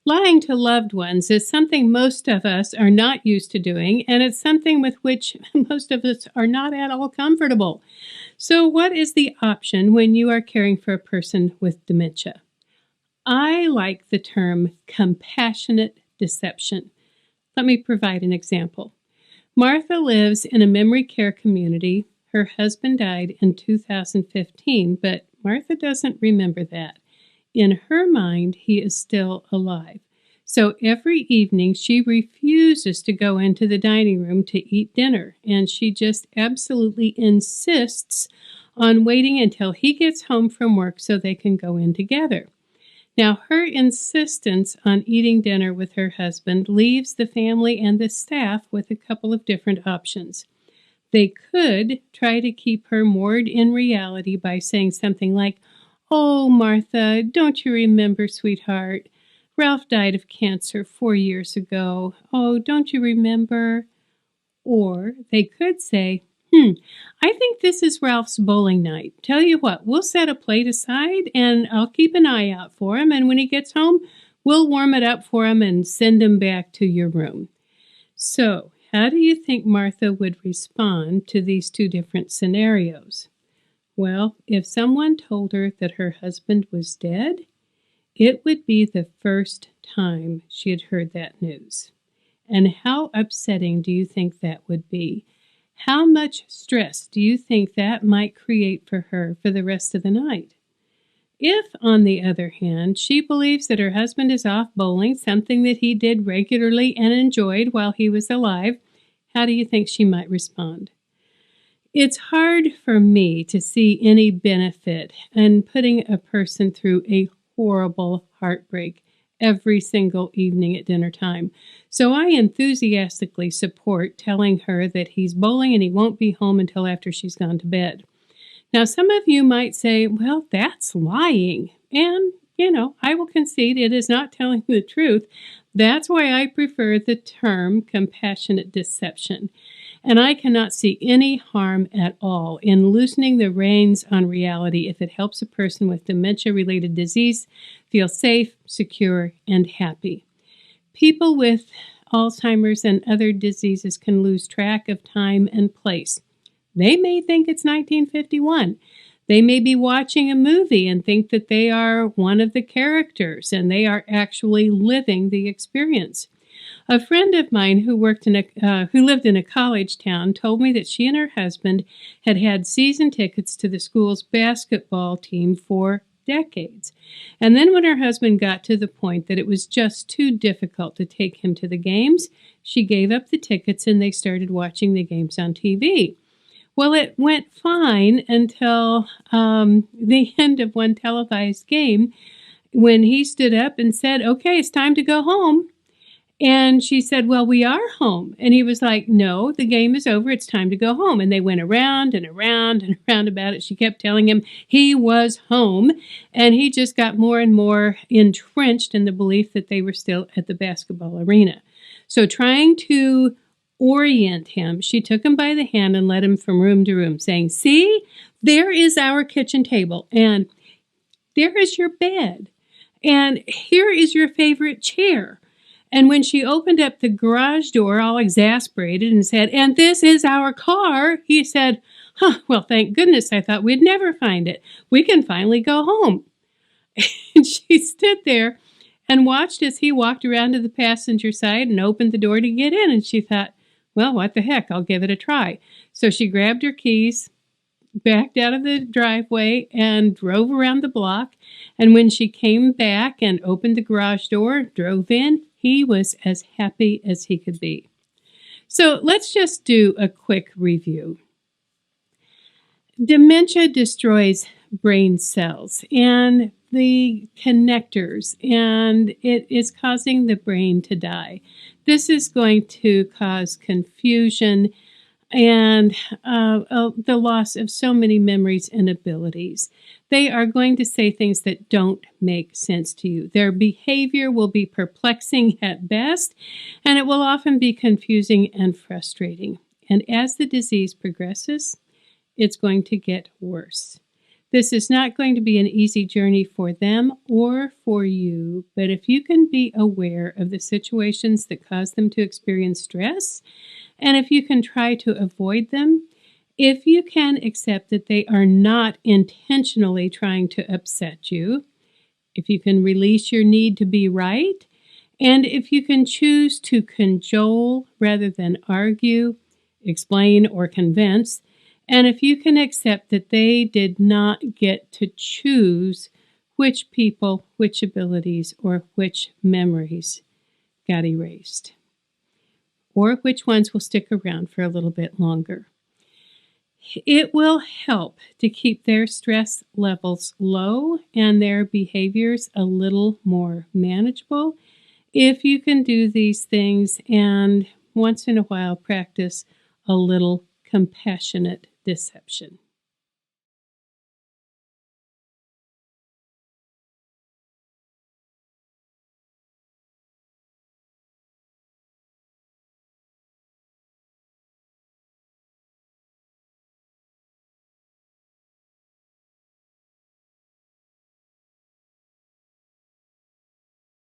Lying to loved ones is something most of us are not used to doing, and it's something with which most of us are not at all comfortable. So, what is the option when you are caring for a person with dementia? I like the term compassionate deception. Let me provide an example. Martha lives in a memory care community. Her husband died in 2015, but Martha doesn't remember that. In her mind, he is still alive. So every evening, she refuses to go into the dining room to eat dinner, and she just absolutely insists on waiting until he gets home from work so they can go in together. Now, her insistence on eating dinner with her husband leaves the family and the staff with a couple of different options. They could try to keep her moored in reality by saying something like, "Oh, Martha, don't you remember, sweetheart? Ralph died of cancer 4 years ago. Oh, don't you remember?" Or they could say, "I think this is Ralph's bowling night. Tell you what, we'll set a plate aside and I'll keep an eye out for him. And when he gets home, we'll warm it up for him and send him back to your room." So, how do you think Martha would respond to these two different scenarios? Well, if someone told her that her husband was dead, it would be the first time she had heard that news. And how upsetting do you think that would be? How much stress do you think that might create for her for the rest of the night? If, on the other hand, she believes that her husband is off bowling, something that he did regularly and enjoyed while he was alive, how do you think she might respond? It's hard for me to see any benefit in putting a person through a horrible heartbreak every single evening at dinner time. So I enthusiastically support telling her that he's bowling and he won't be home until after she's gone to bed. Now, some of you might say, well, that's lying. And, I will concede it is not telling the truth. That's why I prefer the term compassionate deception. And I cannot see any harm at all in loosening the reins on reality if it helps a person with dementia-related disease feel safe, secure, and happy. People with Alzheimer's and other diseases can lose track of time and place. They may think it's 1951. They may be watching a movie and think that they are one of the characters and they are actually living the experience. A friend of mine who lived in a college town told me that she and her husband had had season tickets to the school's basketball team for decades. And then when her husband got to the point that it was just too difficult to take him to the games, she gave up the tickets and they started watching the games on TV. Well, it went fine until the end of one televised game when he stood up and said, "Okay, it's time to go home." And she said, "Well, we are home." And he was like, "No, the game is over. It's time to go home." And they went around and around and around about it. She kept telling him he was home. And he just got more and more entrenched in the belief that they were still at the basketball arena. So trying to orient him, she took him by the hand and led him from room to room, saying, "See, there is our kitchen table. And there is your bed. And here is your favorite chair." And when she opened up the garage door, all exasperated, and said, "And this is our car," he said, "Well, thank goodness, I thought we'd never find it. We can finally go home." And she stood there and watched as he walked around to the passenger side and opened the door to get in. And she thought, well, what the heck, I'll give it a try. So she grabbed her keys, backed out of the driveway, and drove around the block. And when she came back and opened the garage door, drove in, he was as happy as he could be. So let's just do a quick review. Dementia destroys brain cells and the connectors, and it is causing the brain to die. This is going to cause confusion and the loss of so many memories and abilities. They are going to say things that don't make sense to you. Their behavior will be perplexing at best, and it will often be confusing and frustrating. And as the disease progresses, it's going to get worse. This is not going to be an easy journey for them or for you, but if you can be aware of the situations that cause them to experience stress, and if you can try to avoid them, if you can accept that they are not intentionally trying to upset you, if you can release your need to be right, and if you can choose to cajole rather than argue, explain, or convince, and if you can accept that they did not get to choose which people, which abilities, or which memories got erased, or which ones will stick around for a little bit longer. It will help to keep their stress levels low and their behaviors a little more manageable if you can do these things and once in a while practice a little compassionate deception.